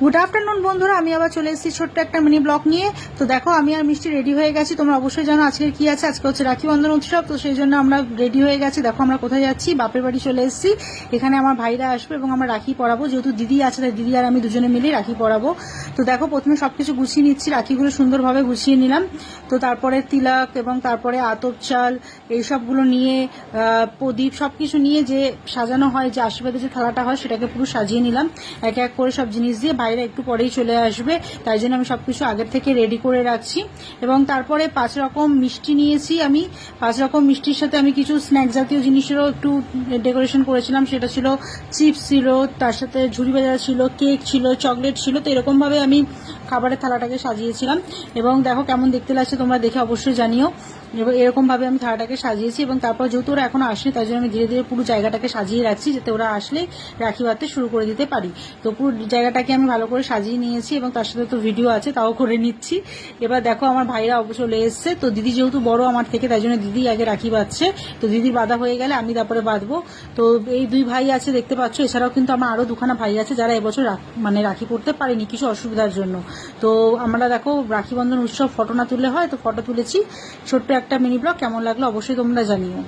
Good afternoon বন্ধুরা, আমি আবার চলে এসেছি ছোট্ট একটা মিনি ব্লগ নিয়ে। তো দেখো আমি আর মিষ্টি রেডি হয়ে গেছি। তোমরা অবশ্যই জানো আজকে কি আছে, আজকে হচ্ছে রাখি বন্ধন উৎসব। তো সেই জন্য আমরা রেডি হয়ে গেছি। দেখো আমরা কোথায় যাচ্ছি, বাপের বাড়ি চলে এসেছি। এখানে আমার ভাইরা আসবে এবং আমরা রাখি পরাবো, যেহেতু দিদি আছে তাই দিদি আর আমি দুজনে মিলে রাখি পরাবো। তো দেখো প্রথমে সবকিছু গুছিয়ে নিচ্ছি, রাখিগুলো সুন্দরভাবে গুছিয়ে নিলাম। তো তারপরে তিলক এবং তারপরে আতপ চাল এইসবগুলো নিয়ে প্রদীপ সবকিছু নিয়ে যে সাজানো হয়, যে আশীর্বাদের যে থালাটা হয় সেটাকে পুরো সাজিয়ে নিলাম এক এক করে সব জিনিস দিয়ে। বাইরে একটু পরেই চলে আসবে, তাই জন্য আমি সবকিছু আগের থেকে রেডি করে রাখছি। এবং তারপরে 5 রকম মিষ্টি নিয়েছি আমি। 5 রকম মিষ্টির সাথে আমি কিছু স্ন্যাক জাতীয় জিনিসেরও একটু ডেকোরেশন করেছিলাম। সেটা ছিল চিপস ছিল, তার সাথে ঝুড়ি ভাজা ছিল, কেক ছিল, চকলেট ছিল। তো এরকমভাবে আমি খাবারের থালাটাকে সাজিয়েছিলাম। এবং দেখো কেমন দেখতে লাগছে, তোমরা দেখে অবশ্যই জানিও। এবং এরকমভাবে আমি থালাটাকে সাজিয়েছি। এবং তারপর যেহেতু ওরা এখনো আসেনি, তাই জন্য আমি ধীরে ধীরে পুরো জায়গাটাকে সাজিয়ে রাখছি, যাতে ওরা আসলে রাখি বাঁধতে শুরু করে দিতে পারি। তো পুরো জায়গাটাকে আমি ভালো করে সাজিয়ে নিয়েছি এবং তার সাথে তো ভিডিও আছে, তাও করে নিচ্ছি। এবার দেখো আমার ভাইরা চলে এসছে। তো দিদি যেহেতু বড় আমার থেকে, তাই জন্য দিদি আগে রাখি বাঁধছে। তো দিদির বাঁধা হয়ে গেলে আমি তারপরে বাঁধবো। তো এই 2 ভাই আছে দেখতে পাচ্ছ। এছাড়াও কিন্তু আমার আরো 2খানা ভাই আছে যারা এবছর রাখি পড়তে পারেনি কিছু অসুবিধার জন্য। তো আমরা দেখো রাখি বন্ধন উৎসব ফটো না তুললে হয়, তো ফটো তুলেছি। ছোট্ট একটা মিনি ব্লগ কেমন লাগলো অবশ্যই তোমরা জানিও।